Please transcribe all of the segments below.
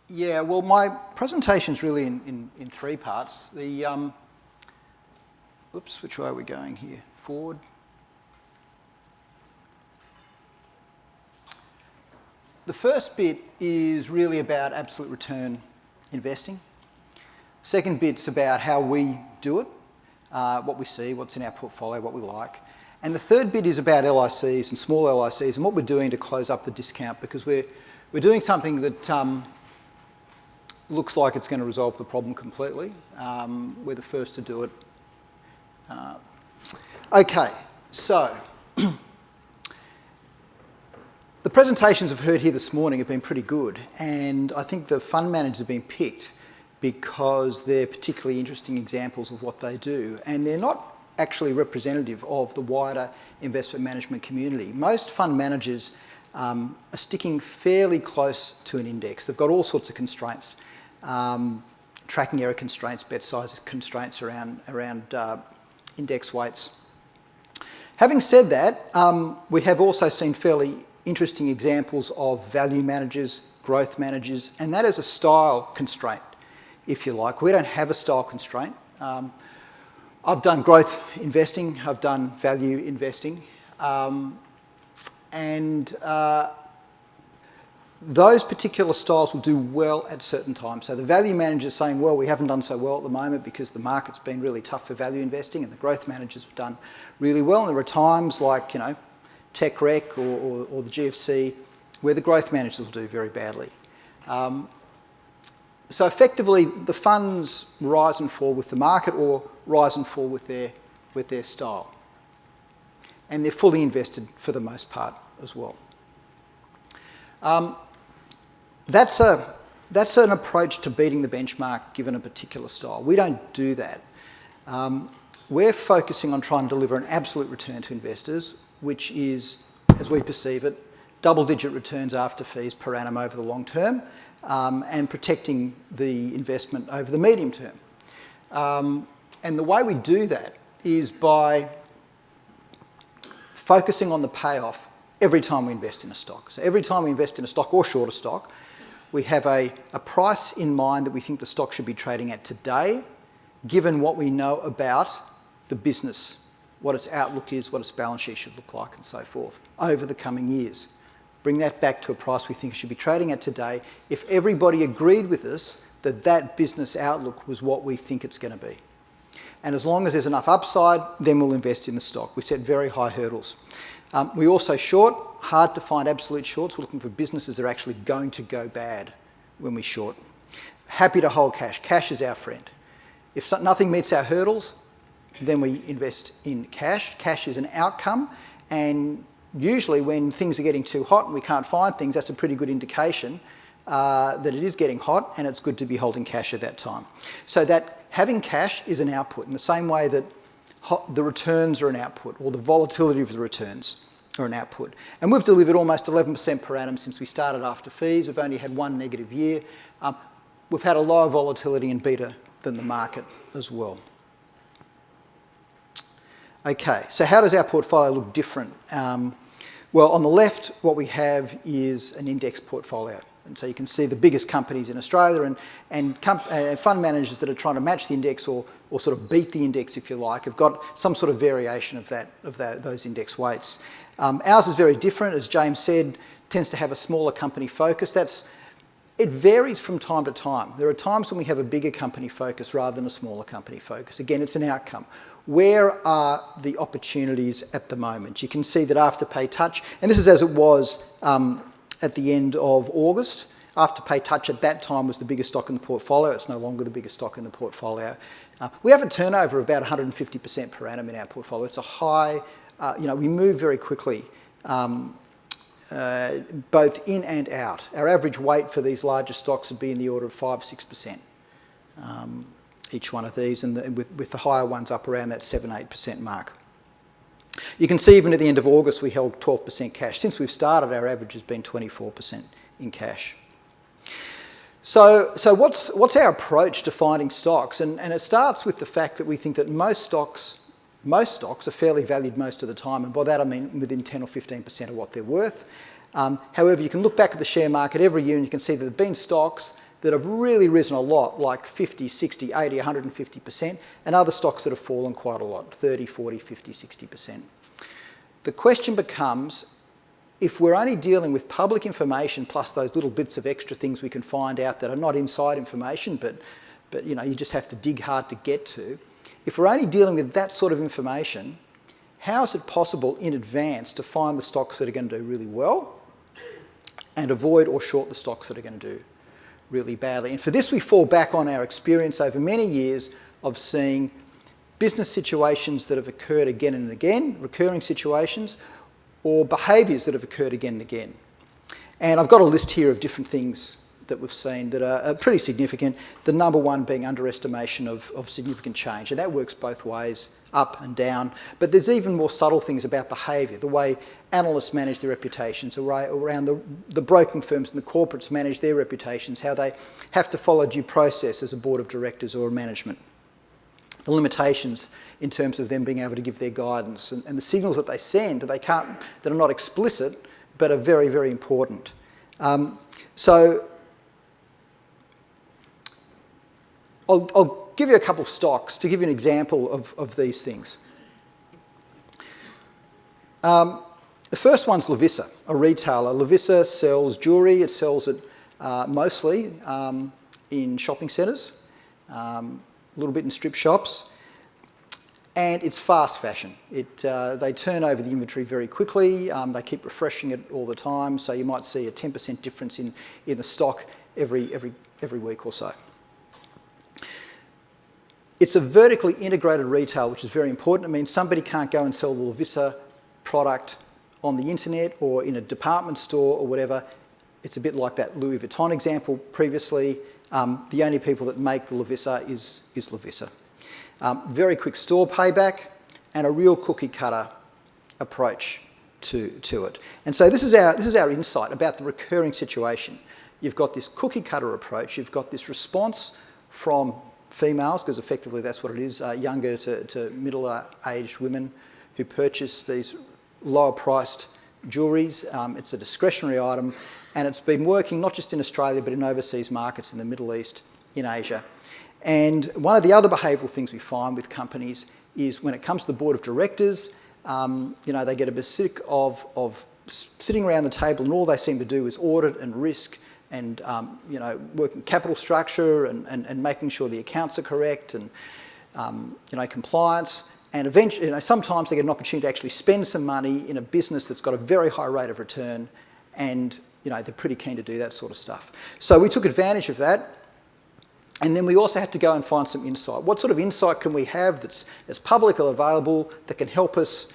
Yeah, well, my presentation's really in three parts. Oops, which way are we going here? Forward. The first bit is really about absolute return investing. The second bit's about how we do it, what we see, what's in our portfolio, what we like. And the third bit is about LICs and small LICs and what we're doing to close up the discount, because we're doing something that looks like it's going to resolve the problem completely. We're the first to do it. Okay, so the presentations I've heard here this morning have been pretty good, and I think the fund managers have been picked because they're particularly interesting examples of what they do, and they're not actually representative of the wider investment management community. Most fund managers are sticking fairly close to an index. They've got all sorts of constraints, tracking error constraints, bet size constraints around index weights. Having said that, we have also seen fairly interesting examples of value managers, growth managers, and that is a style constraint, if you like. We don't have a style constraint. I've done growth investing, I've done value investing, and those particular styles will do well at certain times. So the value managers saying, well, we haven't done so well at the moment because the market's been really tough for value investing, and the growth managers have done really well. And there are times like, Tech Rec or the GFC where the growth managers will do very badly. So effectively, the funds rise and fall with the market or rise and fall with their style. And they're fully invested for the most part as well. That's an approach to beating the benchmark given a particular style. We don't do that. We're focusing on trying to deliver an absolute return to investors, which is, as we perceive it, double-digit returns after fees per annum over the long term, and protecting the investment over the medium term. And the way we do that is by focusing on the payoff every time we invest in a stock. So every time we invest in a stock or short a stock, we have a price in mind that we think the stock should be trading at today, given what we know about the business, what its outlook is, what its balance sheet should look like, and so forth, over the coming years. Bring that back to a price we think it should be trading at today if everybody agreed with us that that business outlook was what we think it's going to be. And as long as there's enough upside, then we'll invest in the stock. We set very high hurdles. We also short, hard to find absolute shorts. We're looking for businesses that are actually going to go bad when we short. Happy to hold cash. Cash is our friend. If nothing meets our hurdles, then we invest in cash. Cash is an outcome, and usually when things are getting too hot and we can't find things, that's a pretty good indication that it is getting hot, and it's good to be holding cash at that time. So that having cash is an output in the same way that the returns are an output, or the volatility of the returns are an output. And we've delivered almost 11% per annum since we started after fees. We've only had one negative year. We've had a lower volatility and beta than the market as well. Okay, so how does our portfolio look different? Well, on the left, what we have is an index portfolio. And so you can see the biggest companies in Australia and fund managers that are trying to match the index or sort of beat the index, if you like, have got some sort of variation of those index weights. Ours is very different, as James said, tends to have a smaller company focus. It varies from time to time. There are times when we have a bigger company focus rather than a smaller company focus. Again, it's an outcome. Where are the opportunities at the moment? You can see that Afterpay Touch, and this is as it was at the end of August. Afterpay Touch at that time was the biggest stock in the portfolio. It's no longer the biggest stock in the portfolio. We have a turnover of about 150% per annum in our portfolio. It's a high, we move very quickly, both in and out. Our average weight for these larger stocks would be in the order of 5-6%, each one of these, and with the higher ones up around that 7-8% mark. You can see even at the end of August we held 12% cash. Since we've started, our average has been 24% in cash. So what's our approach to finding stocks? And it starts with the fact that we think that most stocks are fairly valued most of the time, and by that I mean within 10 or 15% of what they're worth. However, you can look back at the share market every year and you can see that there have been stocks that have really risen a lot, like 50, 60, 80, 150%, and other stocks that have fallen quite a lot, 30, 40, 50, 60%. The question becomes, if we're only dealing with public information plus those little bits of extra things we can find out that are not inside information, but you just have to dig hard to get to, if we're only dealing with that sort of information, how is it possible in advance to find the stocks that are going to do really well and avoid or short the stocks that are going to do really badly? And for this, we fall back on our experience over many years of seeing business situations that have occurred again and again, recurring situations, or behaviours that have occurred again and again. And I've got a list here of different things that we've seen that are pretty significant. The number one being underestimation of significant change, and that works both ways, up and down. But there's even more subtle things about behaviour, the way analysts manage their reputations, around the broking firms and the corporates manage their reputations, how they have to follow due process as a board of directors or a management. The limitations in terms of them being able to give their guidance and the signals that they send that are not explicit but are very, very important. So I'll give you a couple of stocks to give you an example of these things. The first one's Lovisa, a retailer. Lovisa sells jewellery. It sells it mostly in shopping centres, a little bit in strip shops, and it's fast fashion. They turn over the inventory very quickly. They keep refreshing it all the time, so you might see a 10% difference in the stock every week or so. It's a vertically integrated retail, which is very important. It means somebody can't go and sell the Lovisa product on the internet or in a department store or whatever. It's a bit like that Louis Vuitton example previously. The only people that make the Lovisa is Lovisa. Very quick store payback and a real cookie cutter approach to it. And so this is our insight about the recurring situation. You've got this cookie cutter approach. You've got this response from females, because effectively that's what it is, younger to middle-aged women who purchase these lower-priced jewelleries. It's a discretionary item, and it's been working not just in Australia but in overseas markets in the Middle East, in Asia. And one of the other behavioural things we find with companies is when it comes to the board of directors, they get a bit sick of sitting around the table and all they seem to do is audit and risk and working capital structure and making sure the accounts are correct and compliance. And eventually, sometimes they get an opportunity to actually spend some money in a business that's got a very high rate of return, and they're pretty keen to do that sort of stuff. So we took advantage of that, and then we also had to go and find some insight. What sort of insight can we have that's publicly available that can help us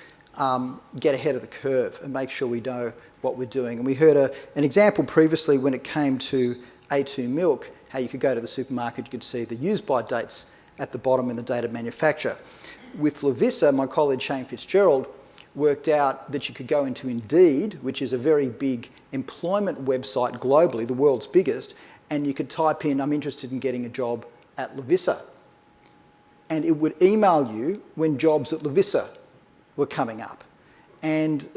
get ahead of the curve and make sure we know what we're doing? And we heard an example previously when it came to A2 milk, how you could go to the supermarket, you could see the use-by dates at the bottom and the date of manufacture. With Lovisa, my colleague Shane Fitzgerald worked out that you could go into Indeed, which is a very big employment website globally, the world's biggest, and you could type in, "I'm interested in getting a job at Lovisa." And it would email you when jobs at Lovisa were coming up. And,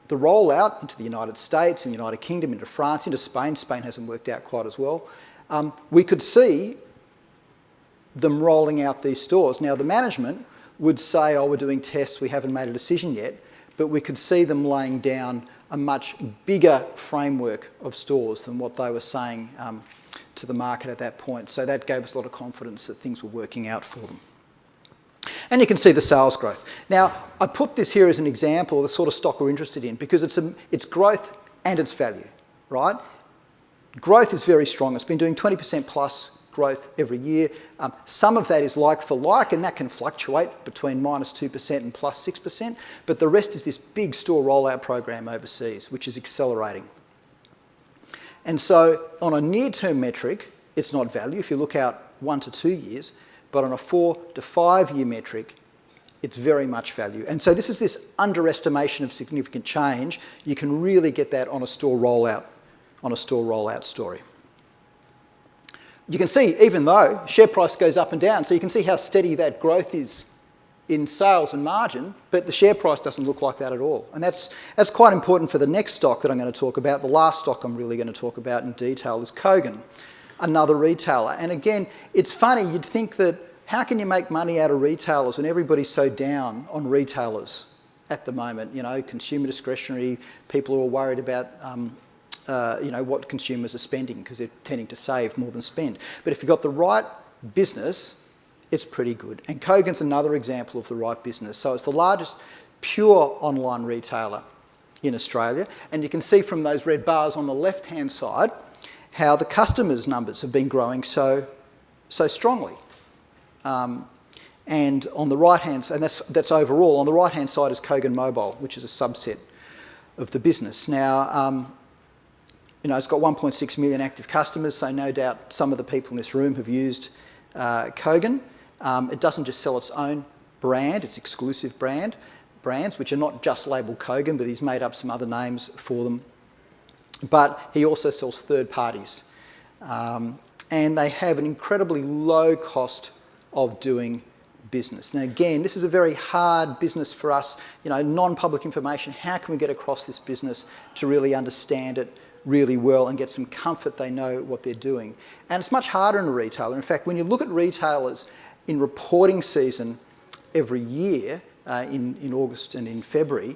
the rollout into the United States and the United Kingdom, into France, into Spain hasn't worked out quite as well. We could see them rolling out these stores. Now, the management would say, "Oh, we're doing tests, we haven't made a decision yet," but we could see them laying down a much bigger framework of stores than what they were saying to the market at that point. So that gave us a lot of confidence that things were working out for them. And you can see the sales growth. Now, I put this here as an example of the sort of stock we're interested in because it's growth and it's value, right? Growth is very strong. It's been doing 20% plus growth every year. Some of that is like for like, and that can fluctuate between -2% and +6%, but the rest is this big store rollout program overseas, which is accelerating. And so on a near-term metric, it's not value if you look out 1 to 2 years, but on a 4 to 5 year metric, it's very much value. And so this is this underestimation of significant change. You can really get that on a store rollout story. You can see, even though share price goes up and down, so you can see how steady that growth is in sales and margin, but the share price doesn't look like that at all. And that's quite important for the next stock that I'm going to talk about. The last stock I'm really going to talk about in detail is Kogan, another retailer. And again, it's funny, you'd think that how can you make money out of retailers when everybody's so down on retailers at the moment? You know, consumer discretionary, people are all worried about you know, what consumers are spending because they're tending to save more than spend. But if you've got the right business, it's pretty good. And Kogan's another example of the right business. So it's the largest pure online retailer in Australia. And you can see from those red bars on the left-hand side how the customers' numbers have been growing so strongly. And on the right-hand side, and that's overall, on the right-hand side is Kogan Mobile, which is a subset of the business. Now, you know, it's got 1.6 million active customers, so no doubt some of the people in this room have used Kogan. It doesn't just sell its own brand, its exclusive brands, which are not just labelled Kogan, but he's made up some other names for them. But he also sells third parties. And they have an incredibly low cost of doing business. Now again, this is a very hard business for us, you know, non-public information. How can we get across this business to really understand it really well and get some comfort they know what they're doing? And it's much harder in a retailer. In fact, when you look at retailers in reporting season every year, in August and in February,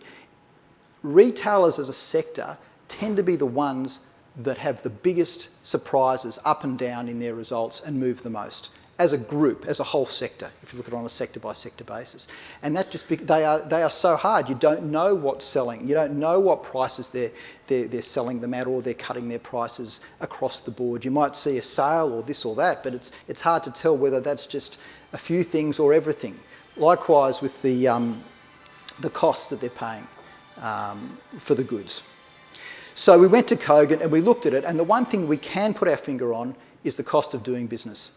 retailers as a sector tend to be the ones that have the biggest surprises up and down in their results and move the most as a group, as a whole sector, if you look at it on a sector by sector basis. And that just, they are so hard. You don't know what's selling. You don't know what prices they're selling them at, or they're cutting their prices across the board. You might see a sale or this or that, but it's hard to tell whether that's just a few things or everything. Likewise with the costs that they're paying for the goods. So we went to Kogan and we looked at it, and the one thing we can put our finger on is the cost of doing business.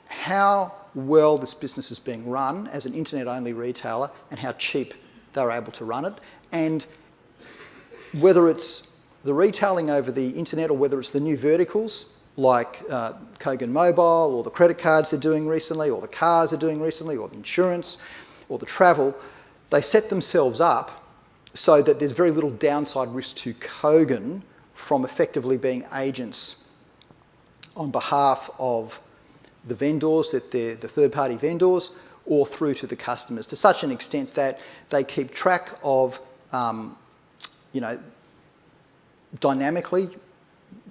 How well this business is being run as an internet-only retailer and how cheap they're able to run it. And whether it's the retailing over the internet or whether it's the new verticals like Kogan Mobile or the credit cards they're doing recently or the cars they're doing recently or the insurance or the travel, they set themselves up so that there's very little downside risk to Kogan from effectively being agents on behalf of the vendors, that they're the third-party vendors, or through to the customers, to such an extent that they keep track of, you know, dynamically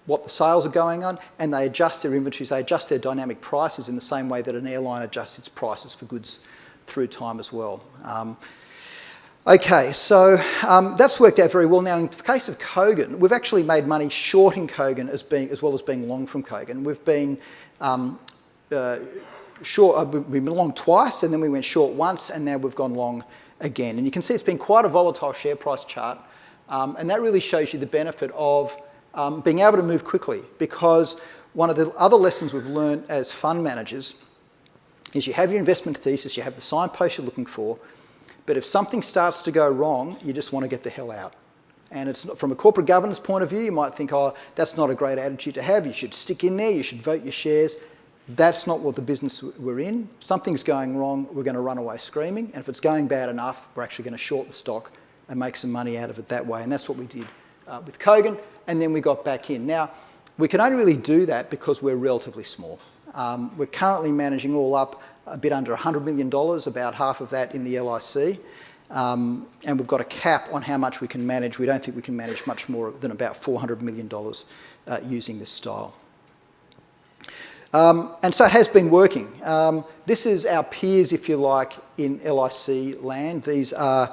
what the sales are going on, and they adjust their inventories, they adjust their dynamic prices in the same way that an airline adjusts its prices for goods through time as well. Okay, so that's worked out very well. Now, in the case of Kogan, we've actually made money shorting Kogan as well as being long from Kogan. We've been short. We've been long twice, and then we went short once, and now we've gone long again. And you can see it's been quite a volatile share price chart, and that really shows you the benefit of being able to move quickly. Because one of the other lessons we've learned as fund managers is you have your investment thesis, you have the signpost you're looking for, but if something starts to go wrong, you just want to get the hell out. And it's not, from a corporate governance point of view, you might think, oh, that's not a great attitude to have. You should stick in there, you should vote your shares. That's not what the business we're in. Something's going wrong, we're going to run away screaming. And if it's going bad enough, we're actually going to short the stock and make some money out of it that way. And that's what we did with Kogan, and then we got back in. Now, we can only really do that because we're relatively small. We're currently managing all up a bit under $100 million, about half of that in the LIC. And we've got a cap on how much we can manage. We don't think we can manage much more than about $400 million using this style. And so it has been working. This is our peers, if you like, in LIC land. These are,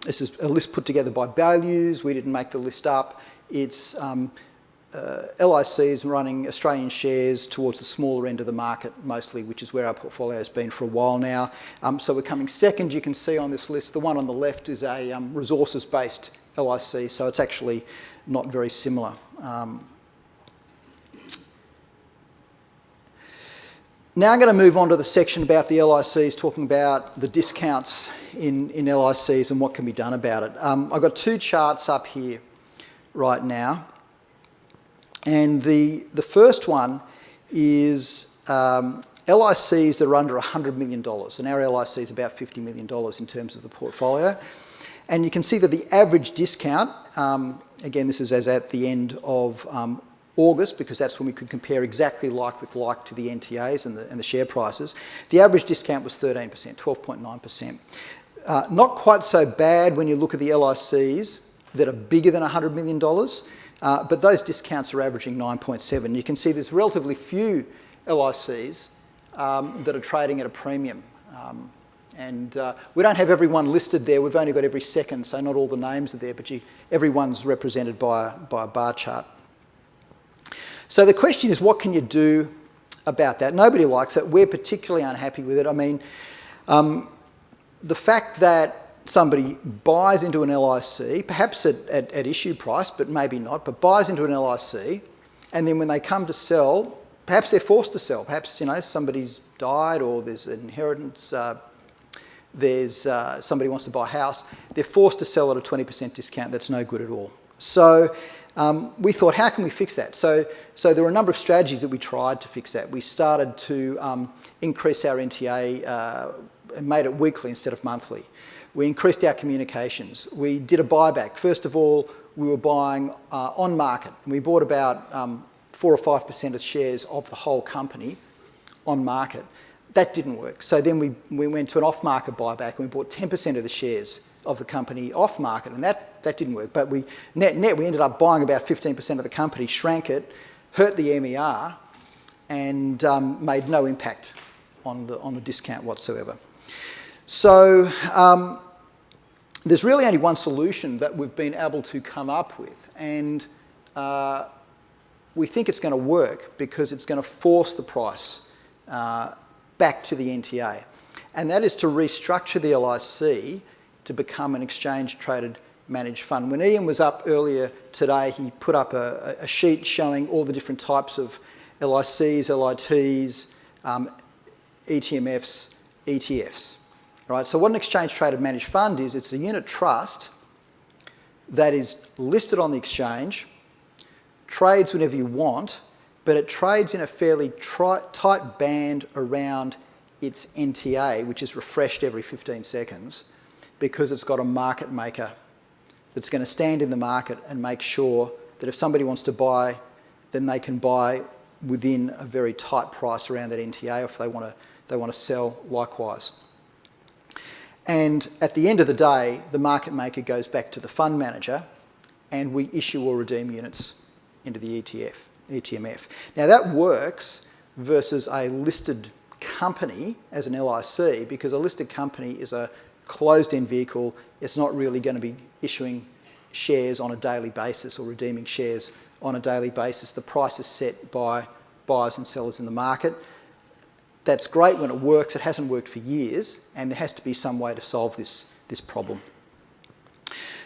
this is a list put together by values. We didn't make the list up. It's LICs running Australian shares towards the smaller end of the market mostly, which is where our portfolio has been for a while now. So we're coming second, you can see on this list. The one on the left is a resources-based LIC, so it's actually not very similar. Now I'm going to move on to the section about the LICs, talking about the discounts in LICs and what can be done about it. I've got two charts up here right now. And the first one is LICs that are under $100 million, and our LIC is about $50 million in terms of the portfolio. And you can see that the average discount, again, this is as at the end of August, because that's when we could compare exactly like with like to the NTAs and the share prices. The average discount was 13%, 12.9%. Not quite so bad when you look at the LICs that are bigger than $100 million, but those discounts are averaging 9.7. You can see there's relatively few LICs that are trading at a premium. We don't have everyone listed there. We've only got every second, so not all the names are there, but everyone's represented by a bar chart. So the question is, what can you do about that? Nobody likes it. We're particularly unhappy with it. I mean, the fact that somebody buys into an LIC, perhaps at issue price, but maybe not, but buys into an LIC, and then when they come to sell, perhaps they're forced to sell. Perhaps, somebody's died or there's an inheritance, there's somebody wants to buy a house. They're forced to sell at a 20% discount. That's no good at all. So we thought, how can we fix that? So there were a number of strategies that we tried to fix that. We started to increase our NTA and made it weekly instead of monthly. We increased our communications. We did a buyback. First of all, we were buying on market. And we bought about 4 or 5% of shares of the whole company on market. That didn't work. So then we went to an off-market buyback and we bought 10% of the shares of the company off-market, and that didn't work. But we ended up buying about 15% of the company, shrank it, hurt the MER, and made no impact on the discount whatsoever. So there's really only one solution that we've been able to come up with, and we think it's going to work because it's going to force the price back to the NTA, and that is to restructure the LIC to become an exchange-traded managed fund. When Ian was up earlier today, he put up a sheet showing all the different types of LICs, LITs, ETMFs, ETFs. All right, so what an exchange-traded managed fund is, it's a unit trust that is listed on the exchange, trades whenever you want, but it trades in a fairly tight band around its NTA, which is refreshed every 15 seconds, because it's got a market maker that's going to stand in the market and make sure that if somebody wants to buy, then they can buy within a very tight price around that NTA, or if they want to sell likewise. And at the end of the day, the market maker goes back to the fund manager and we issue or redeem units into the ETMF. Now that works versus a listed company as an LIC, because a listed company is a closed-end vehicle. It's not really going to be issuing shares on a daily basis or redeeming shares on a daily basis. The price is set by buyers and sellers in the market. That's great when it works. It hasn't worked for years, and there has to be some way to solve this problem.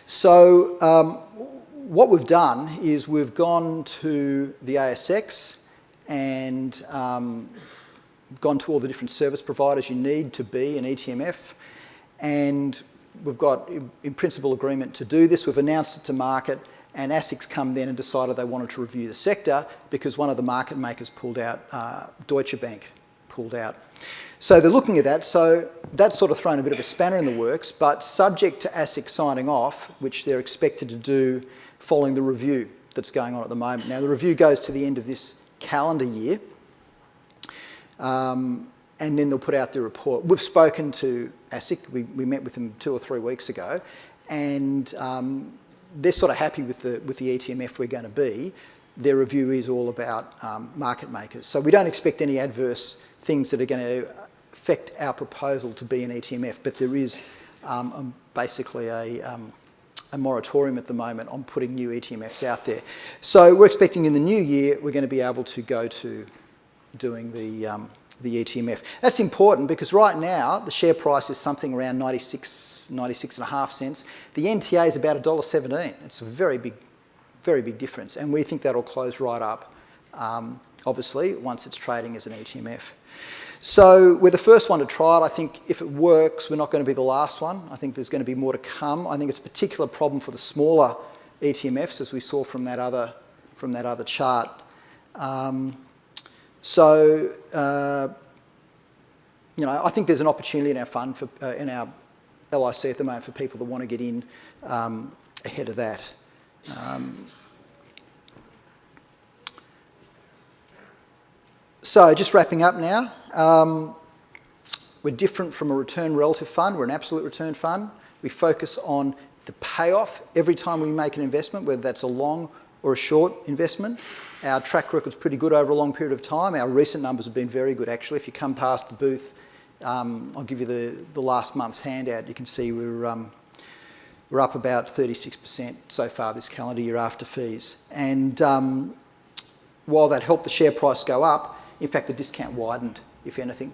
So what we've done is we've gone to the ASX and gone to all the different service providers you need to be an ETMF, and we've got in principle agreement to do this. We've announced it to market, and ASIC's come then and decided they wanted to review the sector because one of the market makers pulled out, Deutsche Bank pulled out. So they're looking at that. So that's sort of thrown a bit of a spanner in the works, but subject to ASIC signing off, which they're expected to do following the review that's going on at the moment. Now the review goes to the end of this calendar year, and then they'll put out their report. We've spoken to ASIC. We met with them 2 or 3 weeks ago, and they're sort of happy with the ETMF we're going to be. Their review is all about market makers. So we don't expect any adverse things that are going to affect our proposal to be an ETMF, but there is basically a moratorium at the moment on putting new ETMFs out there. So we're expecting in the new year we're going to be able to go to doing the ETMF. That's important because right now the share price is something around 96.5 cents. The NTA is about $1.17. It's a very big difference, and we think that'll close right up, obviously, once it's trading as an ETMF. So we're the first one to try it. I think if it works, we're not going to be the last one. I think there's going to be more to come. I think it's a particular problem for the smaller ETMFs, as we saw from that other chart. So I think there's an opportunity in our fund in our LIC at the moment for people that want to get in ahead of that. So just wrapping up now, we're different from a return relative fund. We're an absolute return fund. We focus on the payoff every time we make an investment, whether that's a long or a short investment. Our track record's pretty good over a long period of time. Our recent numbers have been very good, actually. If you come past the booth, I'll give you the last month's handout. You can see we're up about 36% so far this calendar year after fees. And while that helped the share price go up, in fact, the discount widened, if anything.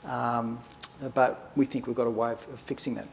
But we think we've got a way of fixing that.